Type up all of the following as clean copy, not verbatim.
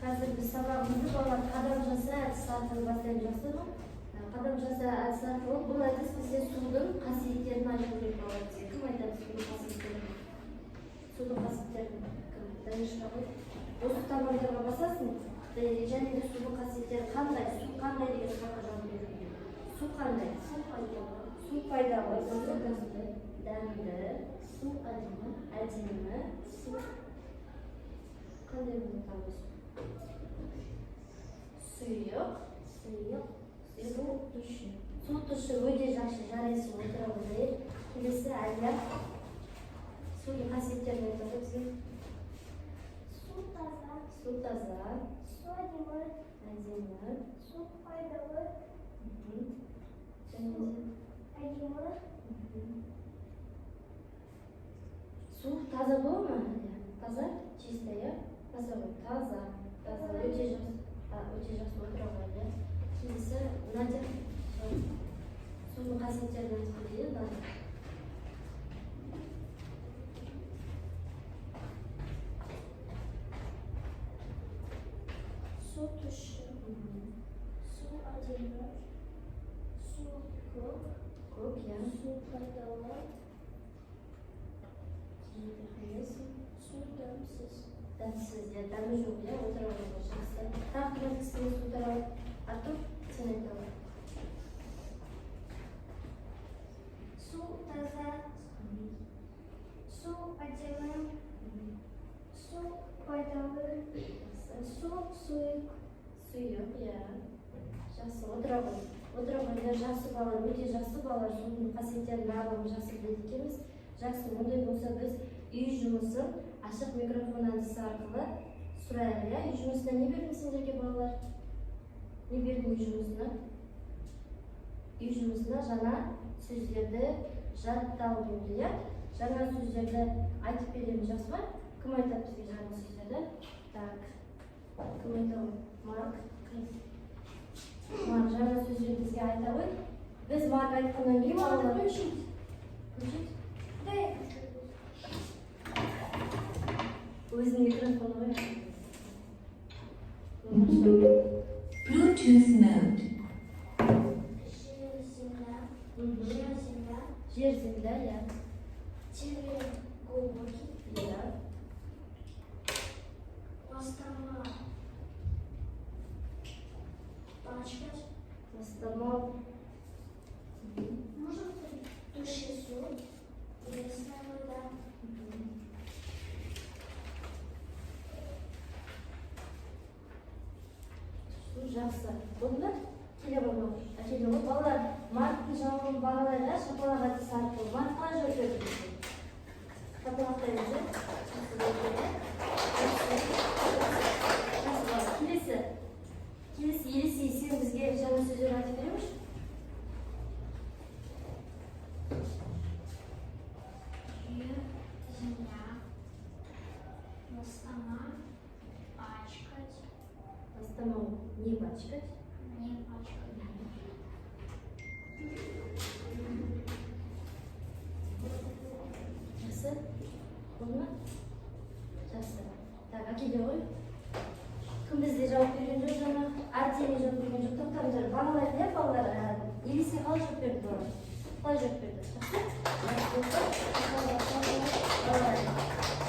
Қазір біз сабағымызды балалар қадам жаса әдісі арқылы бастаймыз, жақсы ма? Қадам жаса әдісі арқылы бұл әдіс бізде судың қасиеттерін айтып береді балалар бізге. Кім айтады судың қасиеттерін? Судың қасиеттерін кім? Данишка ғой. Осы тамырдарға басасың, және де судың қасиеттері қандай? Су қандай деген сұраққа жауап береді. Су қандай? Су пайдалы, дәмді, су әдемі, су қандай болып табылады? Сұйық, су тұщы өте жақсы жарайсыз отыра білер. Келесі әлия судың қасиеттерін айтады бізге. Су таза, Су таза, су әдемі, су пайдалы, әдемі. әдемі, Су таза болады ма? Таза, чистая, таза ғой, таза, өте жақсы отыра білер. Келесі Надя судың қасиеттерін айтып береді, Надя. су тұщы, су әдемі, су көк, су пайдалы, су дәмсіз. Дәмсіз, дәмі жоқ, отыра білер, жақсы. Тағы бір кісіге су тарау. Артур, сен айта ал. Су таза, су әдемі, су пайдалы, су сұйық. Сұйық, жақсы, отыра білер. Отыра білер, жақсы балалар, өте жақсы балалар, судың қасиеттерін барлығын жақсы біледі екенбіз. Жақсы, ондай болса біз үй жұмысын ашық микрофон әдісі арқылы сұрайық, үй жұмысына не бердің сендерге балалар? Не бердің үй жұмысына? Үй жұмысына жаңа сөздерді жаттау болды, жаңа сөздерді айтып береміз, жақсы ма? Кім айтады бізге жаңа сөздерді? Так, кім айтады? Марк. Марк жаңа сөздерді бізге айта ғой. Біз Марк айтқаннан кейін балалар Включить. Дай. өзінің микрофоны ғой. Bluetooth mode. Жер земля, Жер, терек глубокий, ластама пачкать, Ластамал. может быть туши суп, пресная вода, Жақсы. Болды ма? Келе балалар. Келе ғой. Балалар, Марктың жауабын балаларға шапалақ әдісі арқылы. Марк қалай жауап берді бізге? Шапалақтаймыз, Жақсы. Келесі Елисей, сен бізге жаңа сөздер айтып береміз? жер, земля, ластама пачкать, Ластамал не пачкать. не пачкать. Жақсы. Болды ма? Жақсы. Так, әкеле ғой. Кім бізде жауап берген жоқ жаңа? Артемий жауап берген жоқ. Тоқтаңдар. Балалар, балалар? Елисей қалай жауап берді балалар? Қалай жауап берді?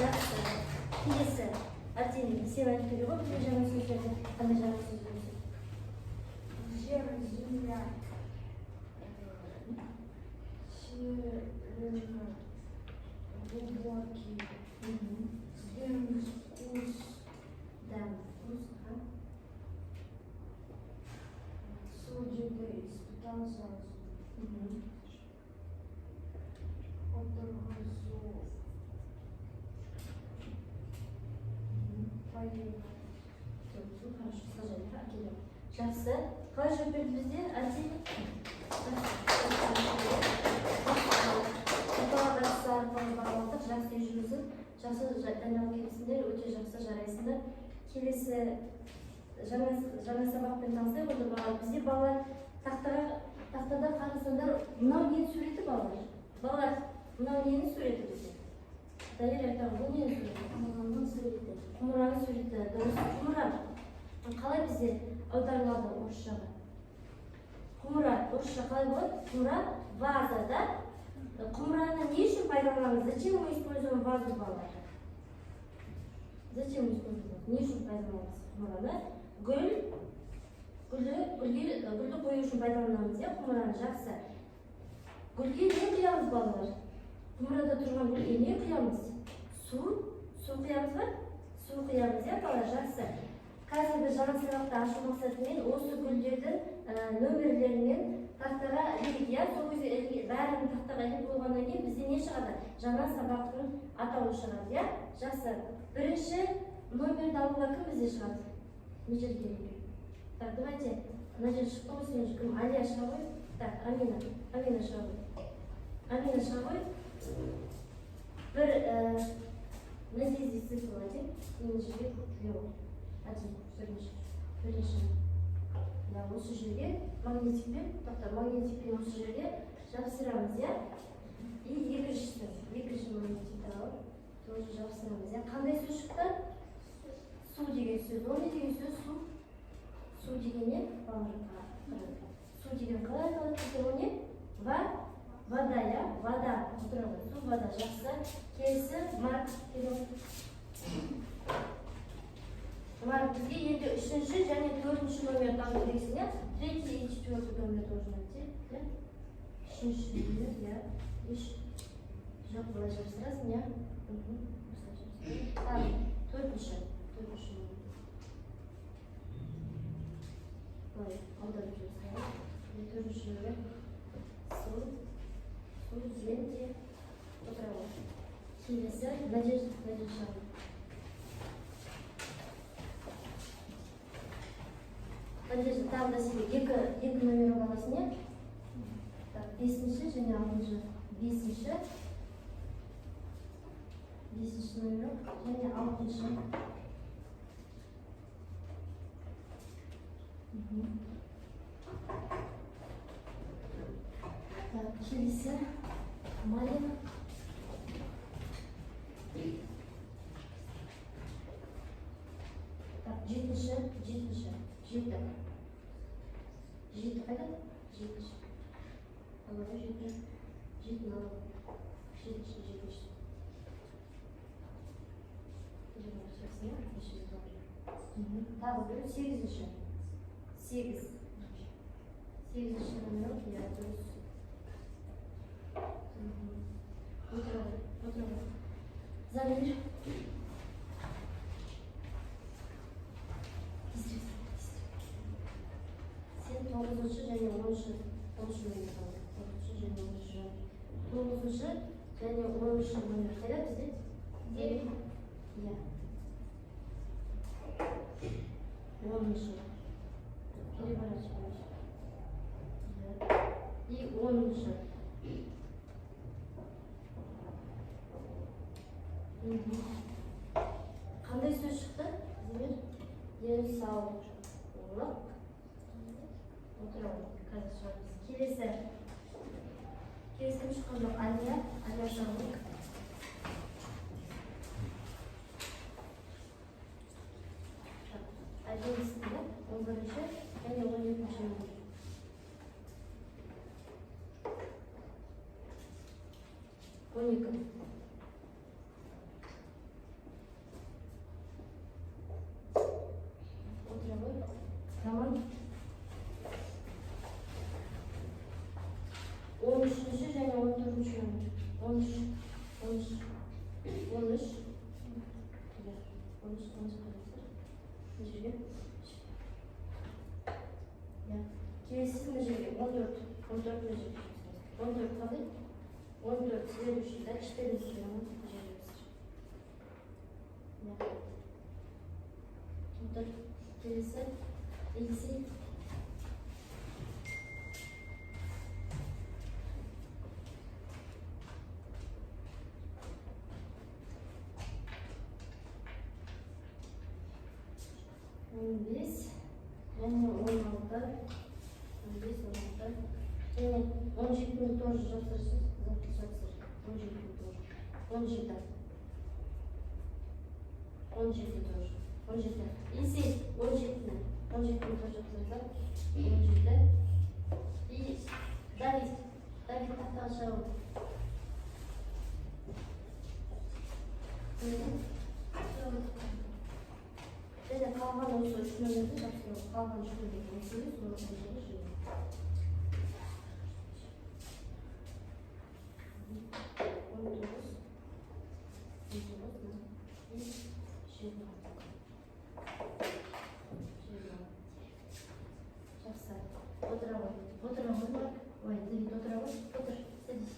Жақсы. Келесі. Артемий, сен айтып бере ғой, бізде жаңа сөздерді. Қандай жаңа сөздер? Жер, земля, глубокий, дым, вкус, Дәм, вкус, судьбы, испытал сразу, отдохнул, поел. Хорошо, сажай, әкеле. Жақсы. Қалай жауап берді бізде? Артемий? Жақсы үй жұмысын, жақсы дайындалып келесіңдер, өте жақсы жарайсыңдар. Келесі жаңа сабақпен танысайық, онда балалар. Бізде балалар тақтада қарасаңдар, мынау ненің суреті балалар? Балалар, мынау ненің суреті бізде? Дайыр айтамын, бұл нені суреті? Құмыраның суреті. Құмыраның суреті. Дұрыс. Құмыра. Қалай бізде аударылады орысшаға? Құмыра. Орысша қалай болады? Құмыра ваза, да? Құмыраны не үшін пайдаланамыз? Зачем мы используем вазу, балалар? Зачем мы используем? Не үшін пайдаланамыз құмыраны? Гүлді қою үшін пайдаланамыз, иә, құмыраны жақсы. Гүлге не құямыз, балалар? Құмырада тұрған гүлге не құямыз? Су құямыз ба? Су құямыз, иә, балалар, жақсы. Қазір біз жаңа сабақты ашу мақсатымен осы гүлдердің нөмірлерінен тақтаға ілдік, иә, сол кезде бәрін тақтаға іліп болғаннан кейін бізде не шығады? Жаңа сабақтың атауы шығады, иә? Жақсы. Бірінші номерді алуға кім бізде шығады? Не жерге керек? Так, давайте, мына жер шықты ғой, сен кім? Алия шыға ғой? Так, Амина шыға ғой. Амина шыға ғой. Бір на здесь цифру один, и на жерге лево. Один, бірінші. Да, осы жерге магнитикпен, магнитикпен осы жерге жабыстырамыз, иә? И екінші магнитикті алып, тоже жабыстырамыз, иә? Қандай сөз шықты? Су деген сөз. Ол не деген сөз? Су деген не? Су деген қалай қалады бізде ол не? Вода, иә? Вода. Су, вода. Жақсы. Келесі Марк. Марк, бізге енді үшінші және төртінші номер таңды керексің, иә? Третий и четвертый номер должен найти, иә? Үшінші номер, иә? Жоқ, былай жабыстырасың, иә? Так, төртінші номер. Былай, аударып жабыстырайық. Төртінші номер. Су, зенде, отырауы. Келесі, Надежда. Надежда, тағы да сізге екі номер аласың, иә? Так, бесінші және алтыншы. Бесінші номер және алтыншы. Так, келесі Малина. Так, жетінші. Жеті қайда? Жетінші. Алады жетіні алады. Жетінші. Тағы бір сегізінші. Сегізінші номер, иә, дұрыс. Отырады. Замир. Сен тоғызыншы және оныншы номер қалды. Тоғызыншы және оныншы номер қайда бізде? Иә. Оныншы. Переворачиваемся. И оныншы. Қандай сөз шықты? Демир? Денсаулық. Отырауы. Қазір шығармыз. Келесі шыққан жоқ. Алия шығармыз. Одиннадцатый, 11-ші және 12-ші номер. Отырауы. Роман. 13-ші және 14-ші номер. 13. Келесі мына жерге 14 мына жерге 14 қалай? 14 следующий, да, 14 келесі Елисей. Он 15 және 16. 15-16. Және 17-ні тоже жапсырсыз. 17-ні тоже. 17. 17 тоже. 17. Есей 17'ni. 17'ni тоже жазам. 17. И Давид. Давид тақтаға шығып. Және қалған осы үш нөмірді жақсы. Қалған үш нөмірді өсіріп, соны қосылып жүрмін. 19. Ой, Давид, отыра ғой. Отыр, садись.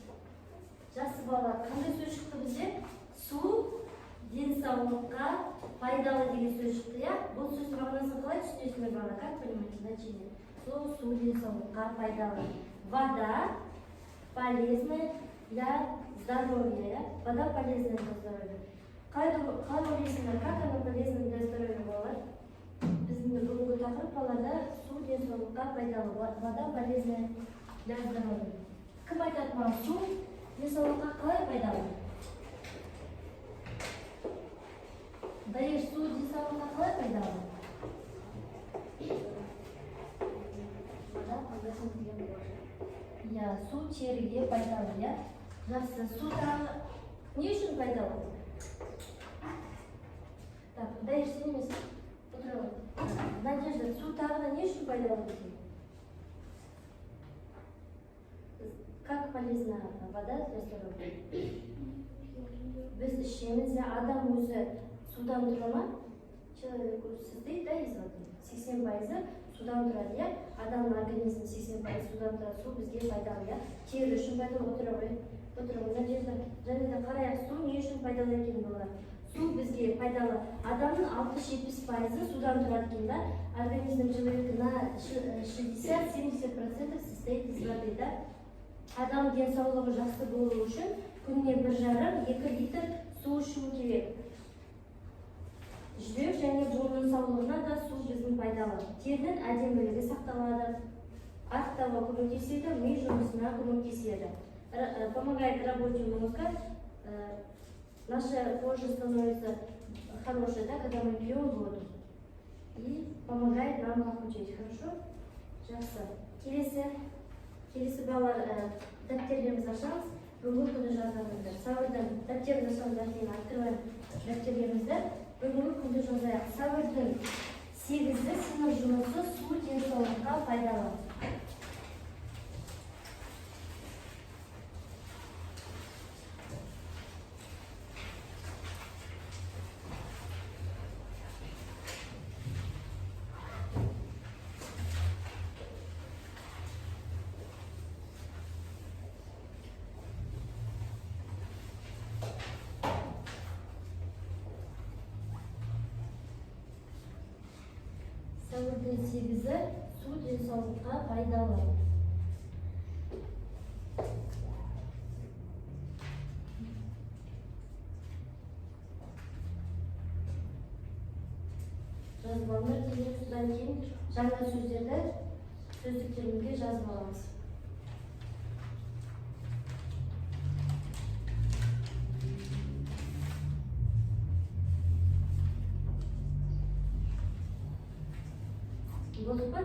Жасы балалар, қандай сөз шықты бізде? Су денсаулыққа пайдалы деген сөз шықты, я? Бұл сөздің мағынасын қалай түсінесіңдер бала? Как понимаете значение? Су денсаулыққа пайдалы. Вода полезная для здоровья. Вода полезная для здоровья. Қалай ойлайсыңдар, как она полезна для здоровья, балалар? Біздің бүгінгі тақырып балада су денсаулыққа пайдалы. Вода полезная для здоровья. Кім айтады маған, су денсаулыққа қалай пайдалы? Даеш, су денсаулыққа қалай пайдалы? Я, су теріге пайдалы, я? Жақсы, су тағы не үшін пайдалы? Так, Даеш, сен емес, отыра ғой. Надежда, су тағы не үшін пайдалы бізге? Как полезна вода для здоровья? Біз ішеміз, адам өзі судан тұра ма? Человек состоит, да, из воды? 80% судан тұрады, я? Адамның организмі 80% судан тұрады, су бізге пайдалы, я? Тері үшін пайдалы, отыра ғой. Надежда, және де қарайық, су не үшін пайдалы екен болар? Су бізге пайдалы. Адамның 60-70% судан тұрады екен, да? Организм человека на 60-70% состоит из воды, да? Адам денсаулығы жақсы болу үшін күніне 1,5-2 литр су ішу керек. Жүрек және буынның саулығына да су біздің пайдалы. Терінің әдемілігі сақталады, ақтауға көмектеседі, ми жұмысына көмектеседі. Помогает работе мозга. Наша кожа становится хорошей, да, когда мы пьем воду. И помогает нам похудеть. Хорошо? Жақсы. Келесі балалар дәптерімізді ашамыз. Бүгінгі күні жазамыздар. Сәуірдің дәптерімізді ашамыздар кейін открываем дәптерімізді. Бүгінгі күнді жазайық. Сәуірдің 8-і сынып жұмысы су денсаулыққа пайдалы. Сәуірдің 8-і су денсаулыққа пайдалы. Жазып алыңдар, кейін содан кейін жаңа сөздерді сөздіктерімізге жазып аламыз. Болдық па?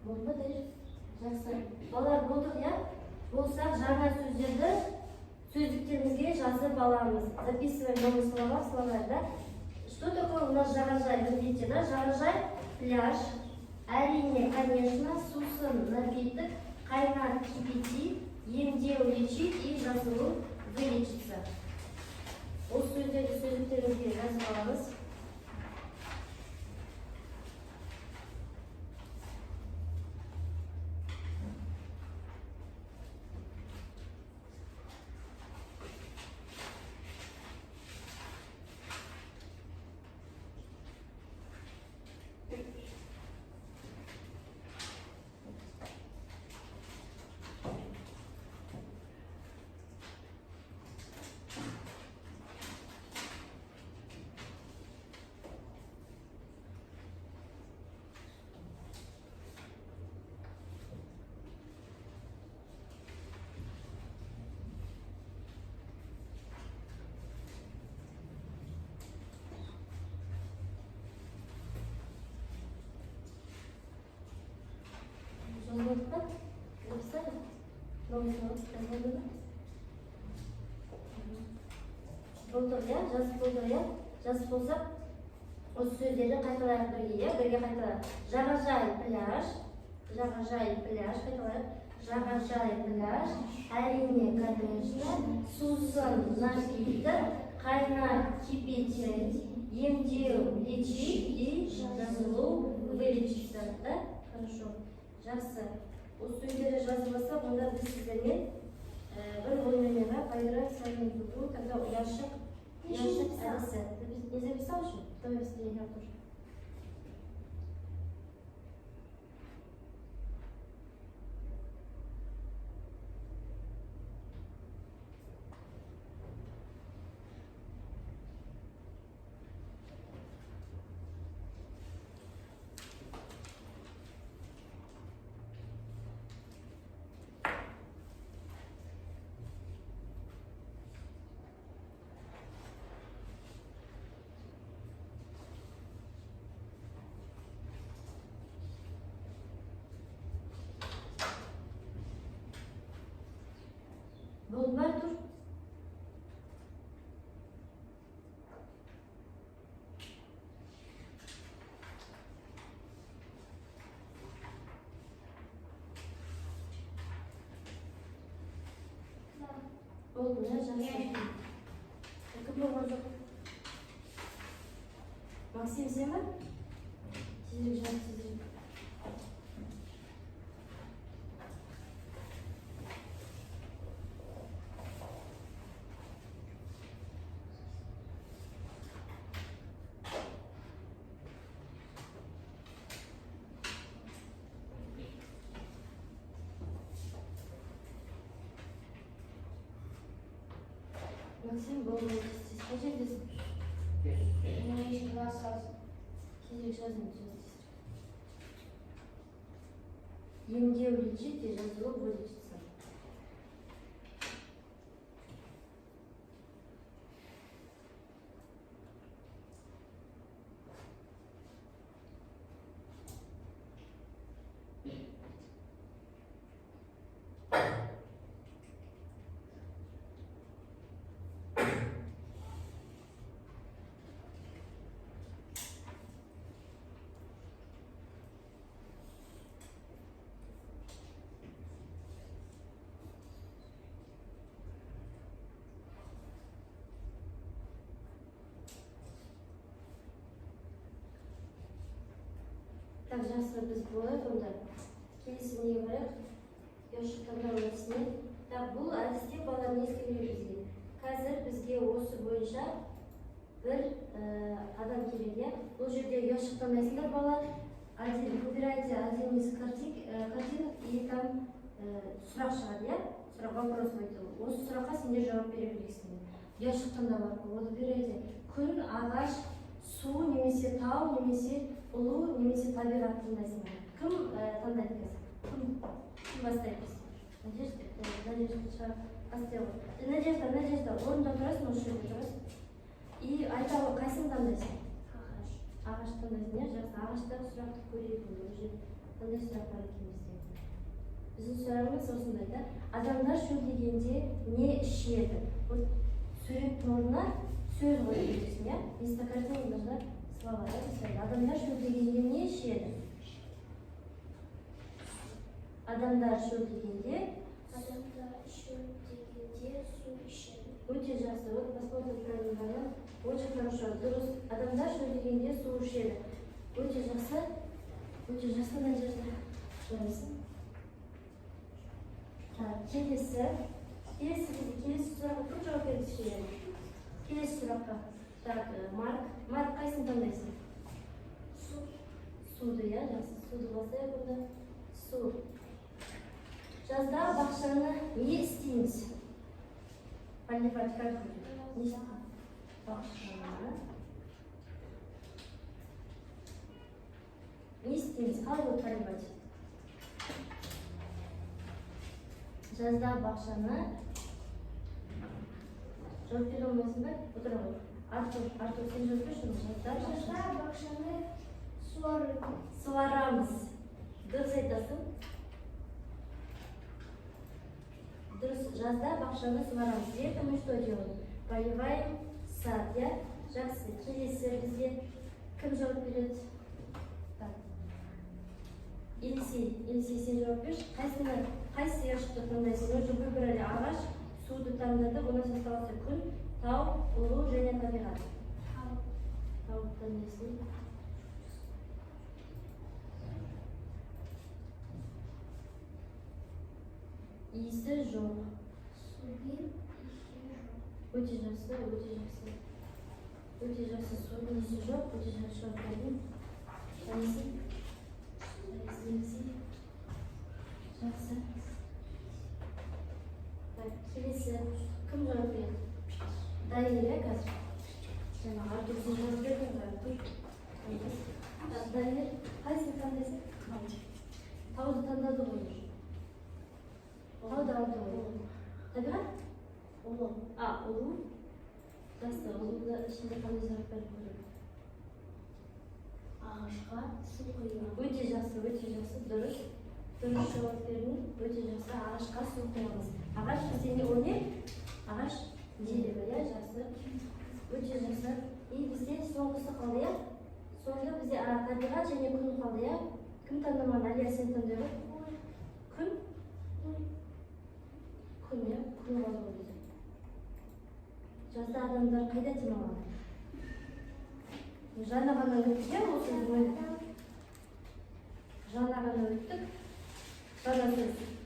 Болды ма? Жақсы. Балалар болдық, я? Болсақ жаңа сөздерді сөздіктерімізге жазып аламыз. Записываем новые слова в словарь, да? Что такое у нас жаражай? Вы видите, да? Жаражай, пляж. Әрине, конечно, сусын, напиток, қайнат, кипятить, емдеу, лечить и жазылу, вылечиться. Осы сөздерді сөздіктерімізге жазып аламыз. Написали? Написали? Новый слог жазылды ма? Болдық, иә? Жазып болдық, иә? Жазып болсақ, осы сөздерді қайталайық бірге, иә? Бірге қайталайық. Жағажай, пляж. Жағажай, пляж. Қайталайық. Жағажай, пляж. Әрине, конечно. Сусын, напиток. Қайнар, кипятить. Емдеу, лечить и жазылу, вылечиться. Да? Хорошо. Жақсы. Осы сөздерді жазып алсақ, онда біз сіздермен бір ойынға поиграем с вами в игру, когда ящик әдісі. Ты не записал еще? Давай быстрее, я тоже. Болды ма, Артур? Болды, иә, жақсы. Кім болған жоқ? Максим, сен ба? Тезірек жаз, тезірек. Максим, болды, қай жердесің? Мен еще раз Тезірек жаздым, емдеу, лечить и жазылу, вылечиться. Так, жақсы, біз болайық онда. Келесі неге барайық? Яшық таңдау әдісіне. Так, бұл әдісте балалар не істеу керек бізге? Қазір бізге осы бойынша бір адам керек, иә? Бұл жерде яшық таңдайсыңдар балалар. Выбирайте один из картинок и там сұрақ шығады, иә? Сұрақ, вопрос қойды. Осы сұраққа сендер жауап бере білесіңдер. Яшық таңдау арқылы. Выбирайте. Күн, ағаш, су, немесе тау, немесе ұлу, немесе табиғат таңдайсыңдар. Кім таңдайды қазір? Кім бастайды? Надежда бастайды. Надежда, орында тұрасың, осы жерде тұрасың. И айталы, қайсың таңдайсың? Ағаш таңдайсың, иә? Жақсы, ағаштағы сұрақты көрейік. Уже қандай сұрақ бар екен бізде? Біздің сұрағымыз осындай, да? Адамдар шөлдегенде не ішеді? Суреттің орнына сөз қойып кетесің, иә? Вместо картины должна слова, да? Адамдар шөлдегенде не ішеді? Адамдар шөлдегенде су ішеді. Өте жақсы. Вот посмотрим правильный вариант. Очень хорошо. Дұрыс. Адамдар шөлдегенде су ішеді. Өте жақсы. Өте жақсы, Надежда. Жарайсың. Келесі сұраққа кім жауап береді? Келесі сұраққа. Так, Марк, қайсың таңдайсың? Суды, иә? Жақсы. Суды басайық онда. Су. Жазда бақшаны не істейміз? Поливать как будет? Не істейміз. Бақшаны не істейміз? Қалай будет поливать? Жазда бақшаны жауап бере алмайсың ба? Отыра ғой. Артур, сен жауап берші. Жазда бақшаны суарамыз. Дұрыс айтасың. Дұрыс, жазда бақшаны суарамыз. Летом мы что делаем? Поливаем сад, я? Жақсы, келесі бізде кім жауап береді? Так. Елисей сен жауап берші. Қайсы яшықты таңдайсың? Уже выбрали ағаш, суды таңдадық, у нас остался күн, тау, ұлу және табиғат. Тау таңдайсың. Иісі жоқ. Өте жақсы. Өте жақсы, судың иісі жоқ, өте жақсы жауап бердің. Жақсы. Келесі кім жауап береді? Дайыр, иә, қазір? Жаңа Артур сен жауап бердің ба? Дайыр, қайсыны таңдайсың? Тауды таңдады ғой. Тауды алды ғой. Табиғат? Ұлы. Ұлы? Жақсы, ұлыда ішінде қандай жауап беріп көреді? Ағашқа су құйған. Өте жақсы, дұрыс. Дұрыс жауап бердің. Өте жақсы, ағашқа су құямыз. Ағаш бізде не ол не? Ағаш дерево, иә, жақсы. Өте жақсы. И бізде соңғысы қалды, иә? Соңғы бізде табиғат және күн қалды, иә? Кім таңдамаған? Әлия, сен таңдай ғой? Күн? Күн, иә? Күн қалды ғой бізде. Жазда адамдар қайда демалады? Жаңа ғана өттік, иә, ол сөздің ойды? Жаңа ғана өттік.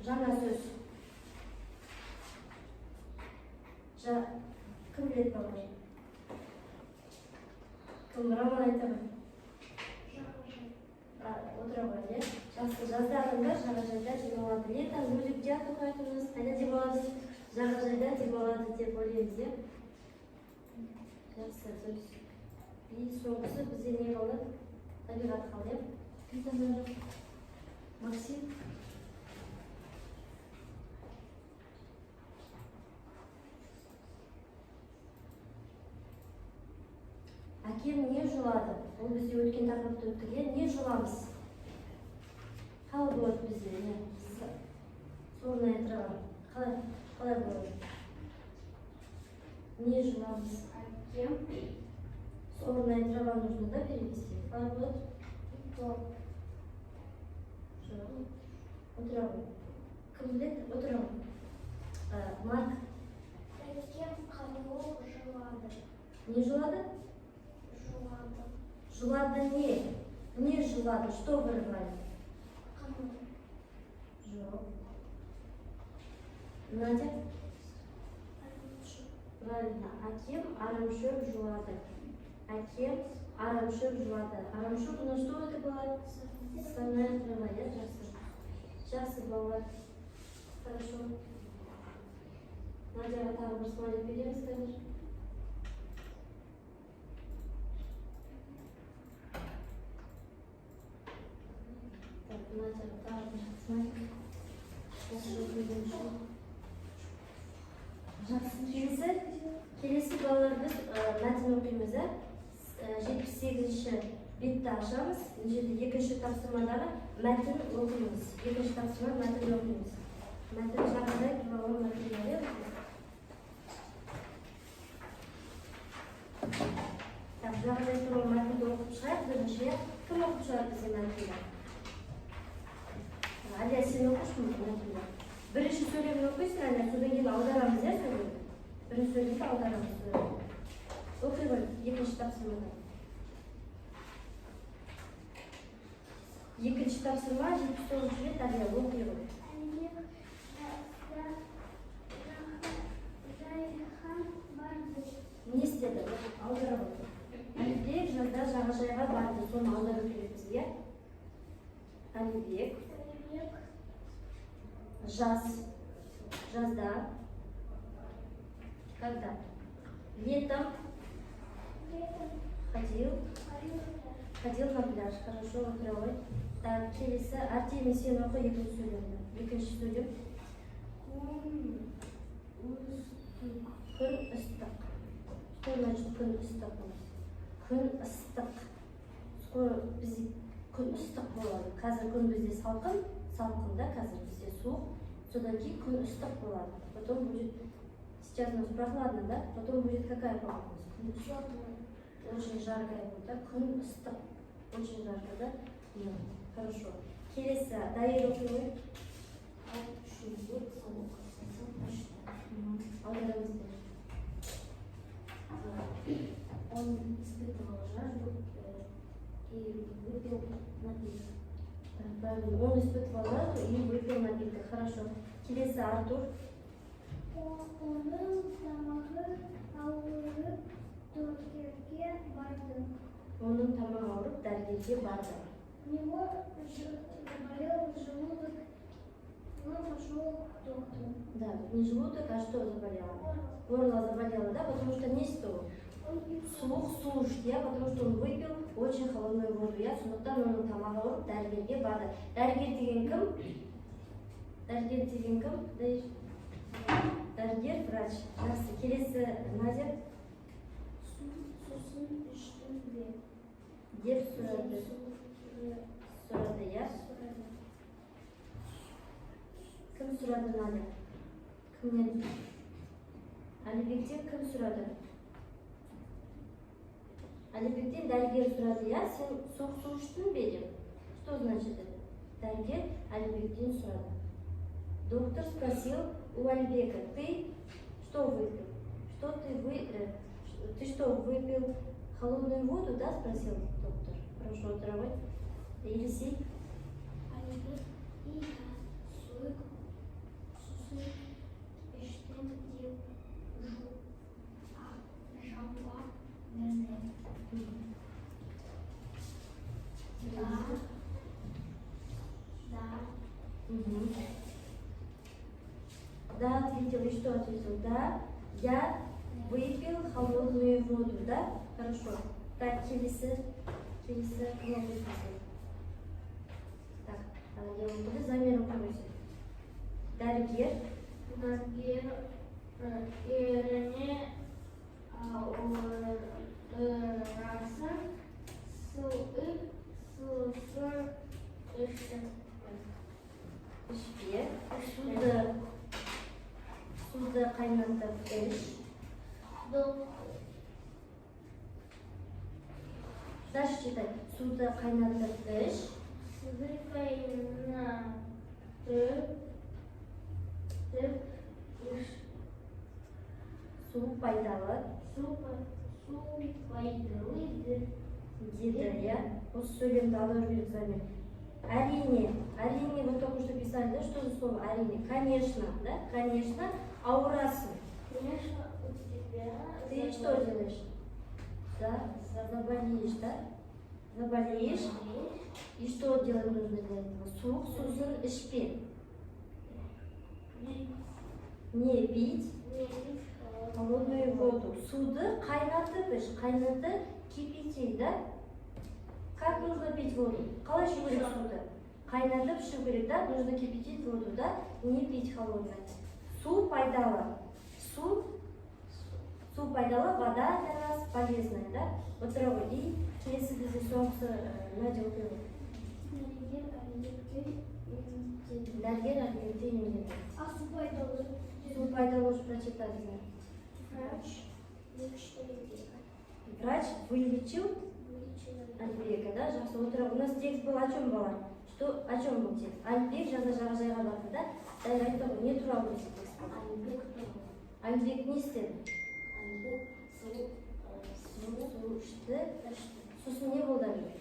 Жаңа сөз. Кім біледі балалар? Кім роман айта ғой? Отыра ғой, иә? Жақсы, жазда адамдар жағажайда демалады. Летом люди где отдыхают? Қайда демалады? Жағажайда демалады деп ойлаймыз, иә? Жақсы, дұрыс. И соңғысы бізде не қалды? Табиғат қалды, иә? Кім таңдады? Максим? Әкем не жуады? Ол бізде өткен тақырыпты өттік, иә? Не жуамыз? Қалай болады бізде, иә? Соңына айтырған. Қалай болады? Не жуамыз? Әкем Соңына айтырған нужно, да, перевести? Қалай болады? топ. Жоқ. Отыра ғой. Кім біледі? Отыра ғой. Марк. Әкем қамыр жуады. Не жуады? Жуады. Жуады не? Не жуады? Что вырывали? Қамыр. Жоқ. Надя? Правильно. Әкем арамшөп жуады. Әкем арамшөп жуады. Арамшөп, ну что это было? Санная трава, я жақсы. Жақсы балалар. Хорошо. Надяға тағы бір смайлик береміз, қазір. Так, Надяға тағы бір смайлик. Жақсы. Келесі балалар біз мәтін оқимыз, 78-ші бетті ашамыз. Жерде екінші тапсырмадағы мәтін оқимыз. Екінші тапсырма мәтін оқимыз. Мәтін жағдай туралы мәтіндер. Жағдай туралы мәтінді оқып шығайық. Бірінші, кім оқып шығар бізде мәтінді? Әлия, сен оқышмын мәтінді. Бірінші сөйлемін оқисың, Әлия, содан кейін аударамыз, иә, сөйлемді? Бірінші сөйлемді аударамыз сөйлемді. Оқи ғой, екінші тапсырмада. Екінші тапсырма, 79-ші бет, Әлия, оқи ғой. Не істеді? Аудара ғой. Әлібек жазда жағажайға барды, соны аудару керек бізге. Әлібек жазда когда? Летом ходил на пляж. Хорошо, открывай. Так, келесі Артемий, сен оқы екінші сөйлемді. Екінші сөйлем. Күн ыстық. Что значит күн ыстық? Күн ыстық. Скоро бізде күн ыстық болады. Қазір күн бізде салқын да, қазір бізде суық. Содан кейін күн ыстық болады. Потом будет, сейчас у нас прохладно, да? Потом будет какая погода? Очень жаркая будет, да? Күн ыстық. Очень жарко, да? Хорошо. Келесі, дайыр оқимын. Аударамыздар. Он испытывал жажду и выпил напиток. Правильно. Он испытывал жажду и выпил напиток. Хорошо. Келесі, Артур. Onun tamamı ağrıp doktorga bарды. Оның тамағы ауырып, дәрігерге барды. У него заболел желудок, он пошел к доктору. Да, не желудок, а что заболело? Горло заболело, да, потому что не стол. Суық су ішті, я, потому что он выпил очень холодную воду. Я сондықтан оның тамағы ауырып, дәрігерге барды. Дәрігер деген кім? Дәрігер деген кім? Дәрігер, врач. Жақсы. Келесі, Назир. Сусын іштім бе. Деп сұрады. Сұрады, я? Кім сұрады, Назир? Кімнен? Әлібектен кім сұрады? Әлібектен дәрігер сұрады, я? Сен суық су іштің бе деп? Что значит это? Дәрігер Әлібектен сұрады. Доктор спросил у Альбека, ты что выпил? Ты что, выпил холодную воду, да? Спросил доктор. Хорошо, травой. Елисей? Альбек и сусын іштім деп жауап берді. Да, ответил. И что ответил? Да, я выпил холодную воду, да? Хорошо. Так, келесі, кім оқиды? Так, я оқиды, замер оқиды. Дәрігер. Еріне ауырасың, сусын іштім. Ішпе. Суды қайнатып іш. Дальше читай. Суды қайнатып іш. Суды қайнатып іш. Су пайдалы. Су пайдалы Деді, я? Осы сөйлемді ала жүрген замер. Әрине, вы только что писали, да? Что за слово әрине? Конечно, да? Конечно, аурасың. Конечно, у тебя... Ты что делаешь? Да, заболеешь, да? Заболеешь. И что делать нужно для этого? Суық сусын ішпе. Не пить холодную воду. Суды қайнатып іш. Қайнатып кипятить, да? Как нужно пить воду? Қалай ішу керек суды? Қайнатып ішу керек, да? Нужно кипятить воду, да? Не пить холодную. Су пайдалы. Су пайдалы, вода для нас полезная, да? Вот травы. И келесі бізде соңғысы Надя оқиды. Дәрігер Әлібекті емдеді. А су пайдалы? Су пайдалы уже прочитали. Врач вылечил Альбека, да? Жақсы, отырып. У нас текст был о чем было? О чем был текст? Альбек жағажайға барды, да? Дәл айтты ғой, не туралы осы текст был? Альбек не істеді? Альбек Су ішті. Сосын не болды Альбек?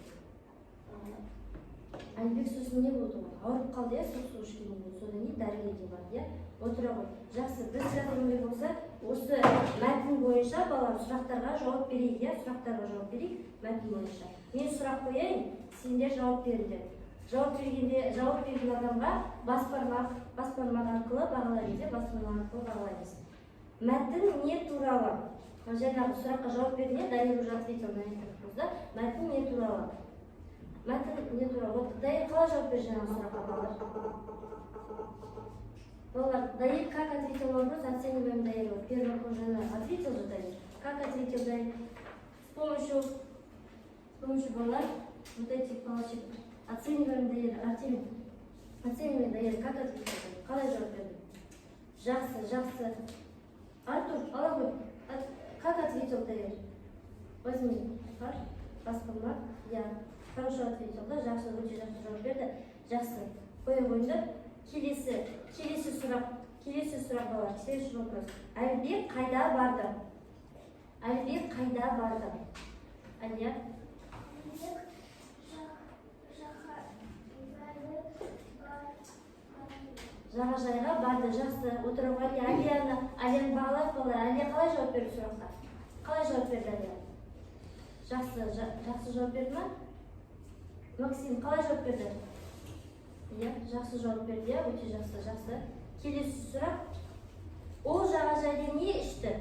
Альбек сосын не болды ғой? Ауырып қалды, я? Су ішкеннен кейін. Содан кейін дәрігерге барды, я? Отыра ғой. Жақсы, біз жатырмыз болса, осы мәтін бойынша балам сұрақтарға жауап берейік, я? Сұрақтарға жауап берейік мәтін бойынша. Мен сұрақ қояйын, сендер жауап беріңдер. Жауап берген адамға баспармақ арқылы бағалаймыз. Мәтін не туралы? Жаңағы сұраққа жауап берген, Дайыр уже ответил на этот вопрос, да? Мәтін не туралы? Мәтін не туралы? Вот Дайыр қалай жауап берді жаңағы сұраққа балалар? Балалар, Дайыр как ответил на вопрос, оцениваем Дайыр. Первый вопрос уже ответил же Дайыр. Как ответил Дайыр? С помощью балалар вот этих палочек. Оцениваем Дайыр. Артемий, оцениваем Дайыр. Как ответил Дайыр? Қалай жауап берді? Жақсы. Артур, ала қой. Как ответил Тайыр? Возьми. Басқылма. Я. Хорошо ответил, да? Жақсы, өте жақсы жауап берді. Жақсы. Қоя қойыңдар. Келесі сұрақ балар. Следующий вопрос. Әлібек қайда барды? Әлия? Жағажайға барды. Жақсы. Отыруға Алияны бағалап балар. Алия қалай жауап берді сұраққа? Қалай жауап берді Алия? Жақсы жауап берді ма? Максим қалай жауап берді? Иә, жақсы жауап берді, иә, өте жақсы. Келесі сұрақ. Ол жағажайда не ішті?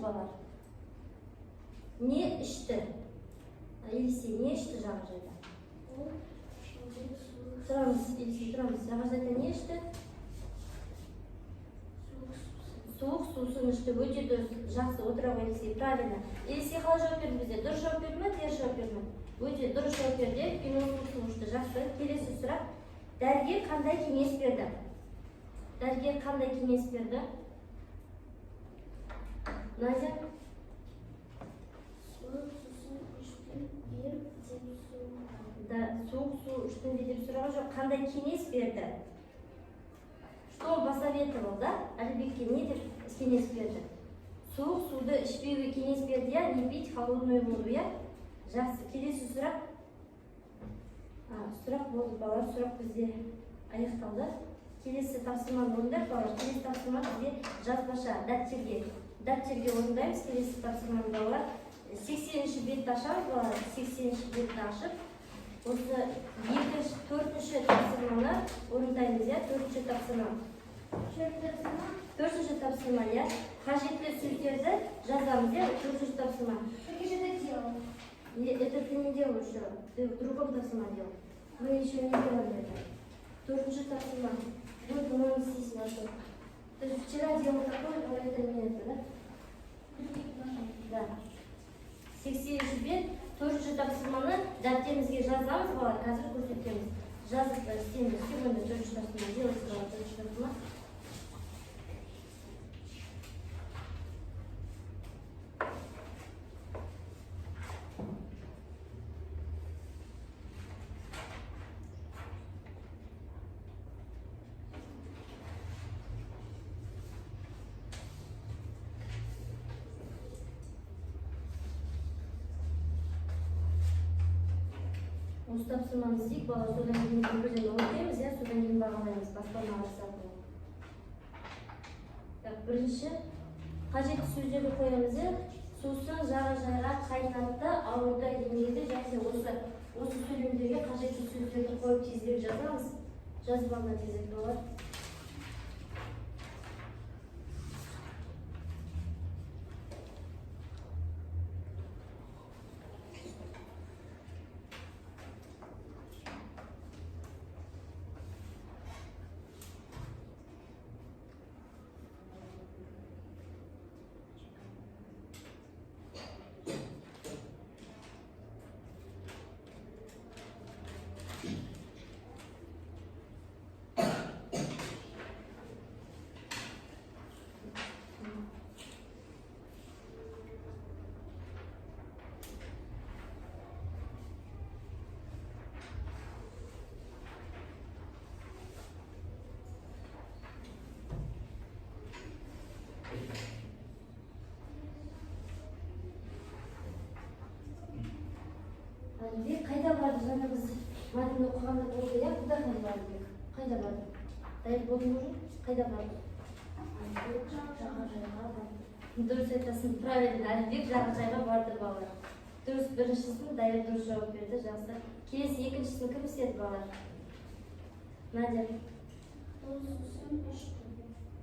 Балар? Не ішті? Елисей, не ішті жағажайда? Елисей, жағажайда не ішті? Суық сусын ішті, өте дұрыс. Жақсы, отыра ғой Елисей, правильно. Елисей қалай жауап берді бізде? Дұрыс жауап берді ме, теріс жауап берді ме? Өте дұрыс жауап берді, суық ішті. Жақсы. Келесі сұрақ. Дәрігер қандай кеңес берді? Надя? Суық су іштің деп сұрағы жоқ. Қандай кеңес берді? Что он посоветовал, да? Әлібекке не деп кеңес берді? Суық суды ішпеуге кеңес берді, я? Не пить холодную воду, я? Жақсы. Келесі сұрақ. Сұрақ болды, балар. Сұрақ бізде аяқталды. Келесі тапсырманы орындар, балар. Келесі тапсырма бізде жазбаша, дәптерге орындаймыз. Келесі тапсырманы балар. 80-ші бетті ашамыз, балар. 80-ші бетті ашып, осы 4-ші тапсырманы орындаймыз, я? 4-ші тапсырма. 4-ші тапсырма, я? Қажетті сөздерді жазамыз, я? 4-ші тапсырма. Это ты не делал еще, ты в другом тапсырма делал. Мы еще не делали это. 4-ші тапсырма. Вот, по-моему, здесь нашел. Ты же вчера делал такое, но это не это, да? Да. 80-ші бет, 4-ші тапсырманы дәптерімізге жазамыз, балар, қазір көрсетеміз. Жазып істейміз. Секунда, 4-ші тапсырма. Делайте, балар, 4-ші тапсырма. Осы тапсырманы істейік, балар, содан кейін бірден оқимыз, я? Содан кейін бағалаймыз, баспана арасында. Бірінші, қажетті сөздерді қоямыз, я? Сусын жағажайға қайнатты, ауылда емеді, және осы сөйлемдерге қажетті сөздерді қойып тезірек жазамыз. Жазып алма тезірек, балар. Әлібек қайда барды? Жаңа біз мәтінді оқығанда болды, я? Куда қайда барды? Қайда барды? Дайыр болдың уже? Қайда барды? Жағажайға барды. Дұрыс айтасың, правильно. Әлібек жағажайға барды, балар. Дұрыс, біріншісін Дайыр дұрыс жауап берді, жақсы. Келесі екіншісін кім істеді, балар? Надя. Ол сусын ішті.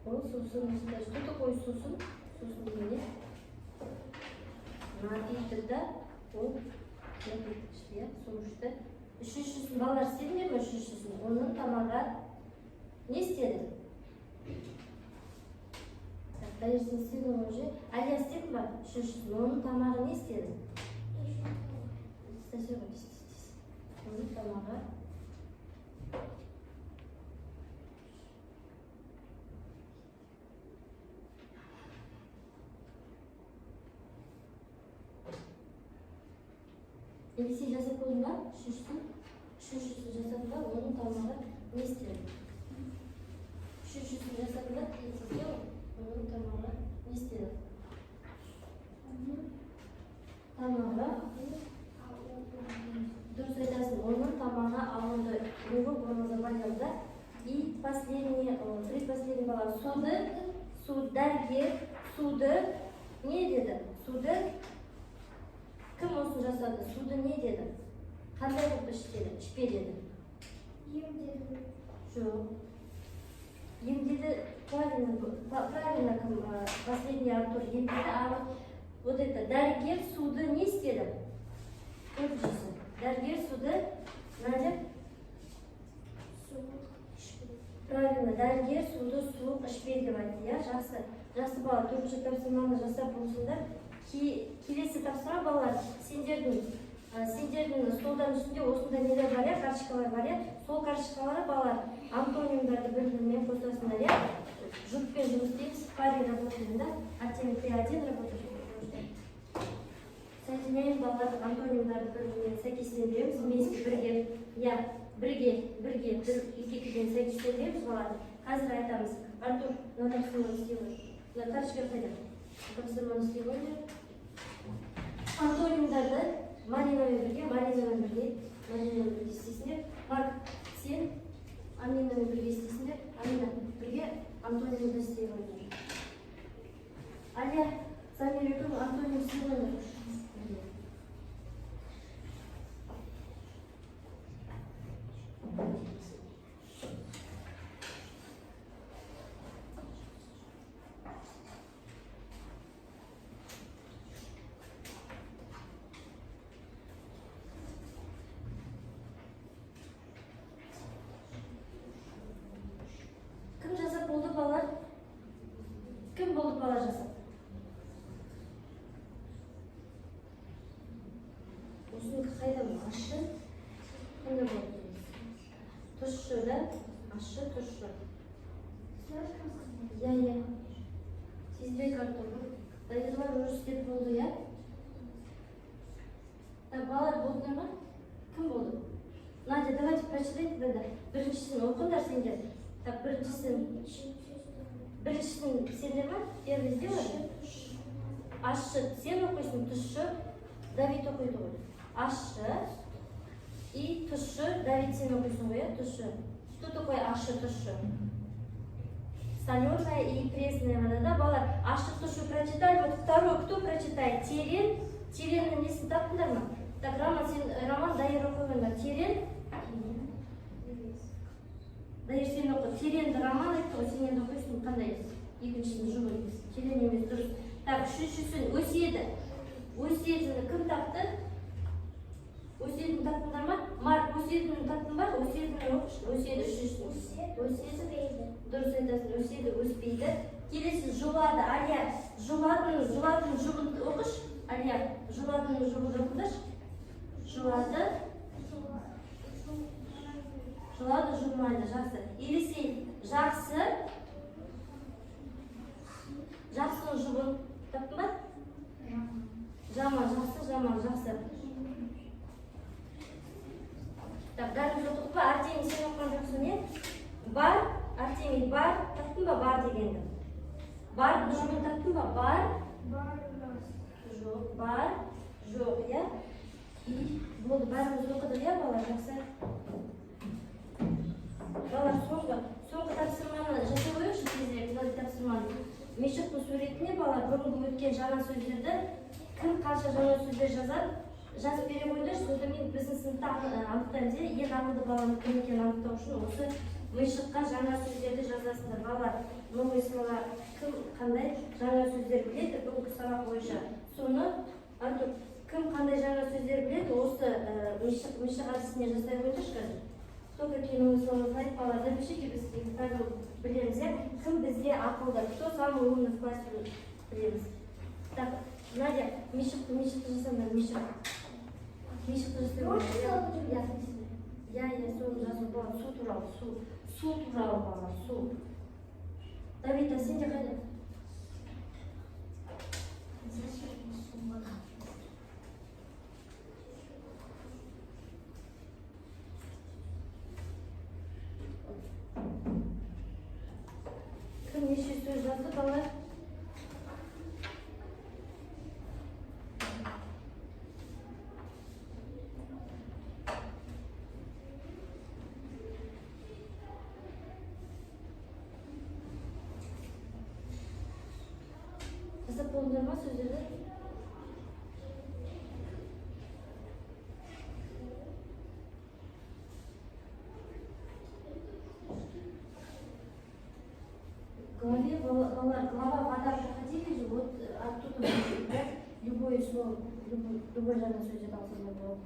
Что такое сусын? Сусын не? Напиток, да? Ол напиток, су. Үшіншісін балар істеді ме? Үшіншісін. Оның тамағы не істеді? Дайыр сен істедің уже. Алия істеді ме? Үшіншісін. Оның тамағы не істеді? Оның тамағы Елисей жасап қойдың ба? Үшіншісін жасадың ба? Оның тамағы не істеді? Үшіншісін жасадың ба? Елисейге оның тамағы не істеді? Тамағы дұрыс айтасың, оның тамағы алынды. Его было заболело. И предпоследний бала суды не деді? Суды кім осыны жасады? Суды не деді? Қандай қылып ішпе деді? Емдеді. Жоқ. Емдеді правильно кім последний Артур емдеді, а вот это дәрігер суды не істеді? Төртіншісі. Дәрігер суды Надя? Правильно, дәрігер суды суық ішпе деп айтты, иә? Жақсы. Жақсы бала, төртінші тапсырманы жасап болсыңдар. Келесі тапсырма балалар, сендердің столдан үстінде осында нелер бар, иә? Карточкалар бар, иә? Сол карточкалары балалар антонимдарды бір-бірімен қосасыңдар, иә? Жұппен жұмыс істейміз, паре работаем, да? Артемий, ты один работаешь? Соединяем балалар антонимдарды бір-бірімен сәйкестендіреміз, вместе бірге, екі-екіден сәйкестендіреміз балалар. Қазір айтамыз. Артур, мына тапсырманы істей. Карточка қайда? Тапсырманы істей қойды. Антонимдарды Маринамен бірге істейсіңдер. Марк, сен Аминамен бірге істейсіңдер. Амина, бірге антонимді істей қойды. Аля, Самир екеуің антоним істей қойды. Кім жасап болды балалар? Кім болды бала жасап? Осынікі қайда бұл? Ашы? Қандай болды? Тұщы, да? Ашы, тұщы. Я. Сезбек Артур. Давидлар университет болды, я? Так, балалар болды ма? Кім болды? Надя, давайте прочитайте тогда. Біріншісін оқыңдар сендер. Так, біріншісін сендер ма? Первый сделали? Ашы, сен оқисың, тұщы. Давид оқиды ғой. Ашы и тұщы. Давид сен оқисың ғой, тұщы. Что такое ашы, тұщы? Соленая и пресная вода, да, балалар? Ашы, тұщы прочитали. Вот второй, кто прочитает? Терен. Тереннің несін таптыңдар ма? Так, Роман, Дайыр оқиғандар. Терен. Дайыр сен оқы. Теренді Роман айтты ғой, сен енді оқисың, қандай? Екіншісін жұбы. Терен емес, дұрыс. Так, үшіншісін өсиеді. Өсиедіні кім тапты? Өсиедіні таптыңдар ма? Марк, өсиедіні таптың ба? Өсиедіні оқыш. Өсиеді үшіншісін. Өсиеді. Дұрыс айтасың, өсиеді, өспейді. Келесі жұлады. Алия, жұлатын жұбын оқыш. Алия, жұлатын жұбын оқыдаш. Жұлады. Жұлады, жұлмайды. Жақсы. Елесей, жақсы. Жақсының жұбын таптың ба? Жаман, жақсы. Так, бәріміз оқыдық па? Артемий, сен оқыған жоқсың, не? Бар, Артемий, бар. Таптың ба бар дегенді? Бар, жұбын таптың ба? Бар. Жоқ, бар. Жоқ, я? Болды, бәріміз оқыдық, я, бала? Жақсы. Балар, соңғы тапсырманы жасай қойыңызшы тезірек, мынандай тапсырманы. Мешіттің суретіне балар бүгінгі өткен жаңа сөздерді кім қанша жаңа сөздер жазып бере қойыңдар. Содан кейін біздің сыныпта анықтаймыз, ең ақылды баланың кім екенін анықтау үшін осы мешітқа жаңа сөздерді жазасыңдар. Балар, новый слова кім қандай жаңа сөздер біледі бүгінгі сабақ бойынша. Соны Артур, кім қандай жаңа сөздер біледі, осы мешіт әдісіне жасай қойыңдаршы қазір. Кто какие новые слова знает, балалар, запишите быстрее, правил білеміз, кім бізде ақылды, кто самый умный в классе білеміз. Так, Надя, мешітті жасаңдар, мешітті жасаңдар. Я, соны жазу балалар, су туралы балалар, су. Давид, сен де қайда? неше сөз жазды балалар? Жазып болдыңдар ма сөздерді? Глава вода проходили же, вот оттуда брать любое слово, любой жанр сөздер алсаңдар болады.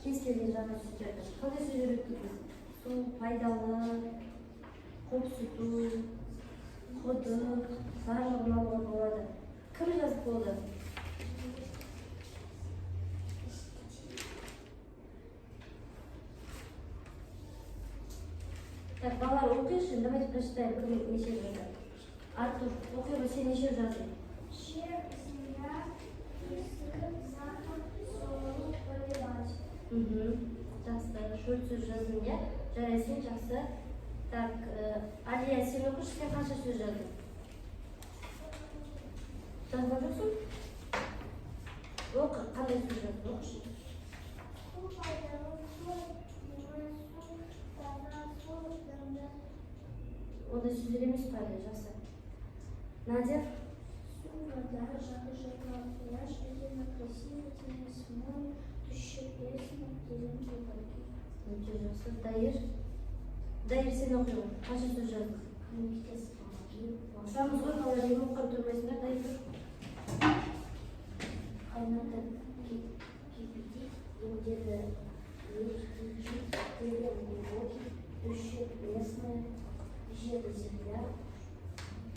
Кез келген жанр сөздерді. Қандай сөздер өттік біз? Су, пайдалы, қопсыту, құдық, барлығын алуға болады. Кім жазып болды? Так, балалар оқиыншы, давайте прочитаем, кім неше жазды. Артур, оқиға сен неше жаздың? Жер, земля, песок, запах, солу, поливать. Жақсы, шөл сөз жаздың, иә? Жарайсың, жақсы. Так, Алия, сен оқышы, сен қанша сөз жаздың? Жазған жоқсың? Оқы, қандай сөз жаздың, оқышы? Су, пайдалы, су, лимон, су, таза, су, дымды. Ондай сөздер емес пайда, жақсы. Надя? Су, вода, жары, жапырақ, пляж, өзені, красивый, теңіз, море, түші, песня, келін, кебаки. Өте жақсы. Дайыр? Дайыр, сен оқиын, қанша сөз жаздың? Көмектес, помоги, Ұшамыз ғой, қалар ең оқып тұрмайсыңдар, дайыр. қайнатып, кипятить, емдеді, жить, теле, глубокий, түші, пресная, жер, земля,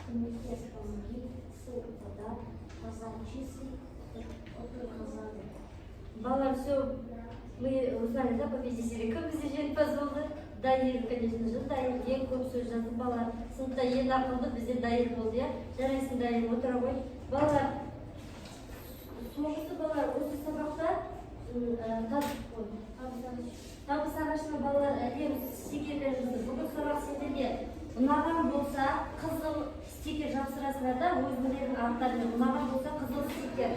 комитет, помоги, сыр, вода, казан чистый, опыт казаны. Балалар, все, мы узнали, да, победители. Кім бізде жеңімпаз болды? Дайыр, конечно же, Дайыр ең көп сөз жазды балалар. Сыныпта ең ақылды бізде Дайыр болды, иә? Жарайсың, Дайыр, отыра ғой. Балалар, соңғысы балалар, осы сабақта табыс ағашына балалар әдемі стикерлер жазды. Бүгін сабақ сендерге ұнаған болса қызыл стикер жапсырасыңдар да, өзіңдердің аттарымен. Ұнаған болса қызыл стикер.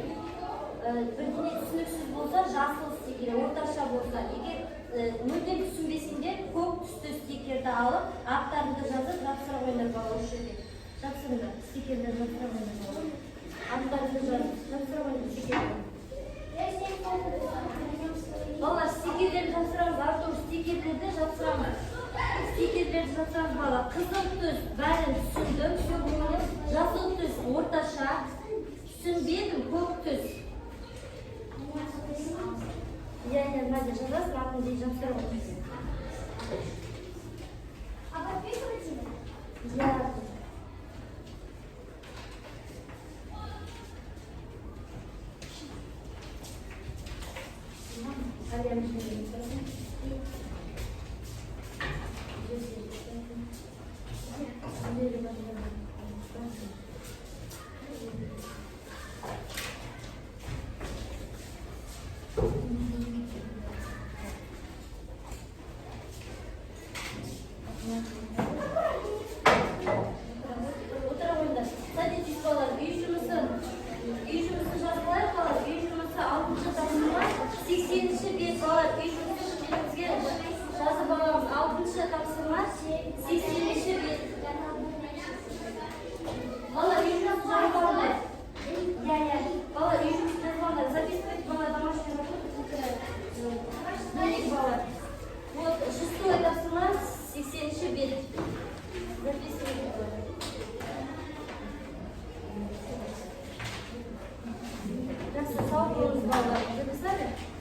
Бірдеңе түсініксіз болса жасыл стикер, орташа болса. Егер мүлдем түсінбесеңдер көк түсті стикерді алып, аттарыңды жазып жапсыра қойыңдар балалар осы жерге. Жапсырыңдар, стикерлер жапсыра қойыңдар балалар. Аттарыңды жазып, жапсыра қойыңдар стикерлер. Балалар, стикерлерді жапсырамыз, Артур, стикерлерді жапсырамыз. Стикерлерді жапсырамыз бала. Қызыл түс бәрін түсіндім, все болмады. Жасыл түс орташа, түсінбедім, көк түс. Я Надя жазасың, атын дейін жапсыра қойыңдар. А подписывайте.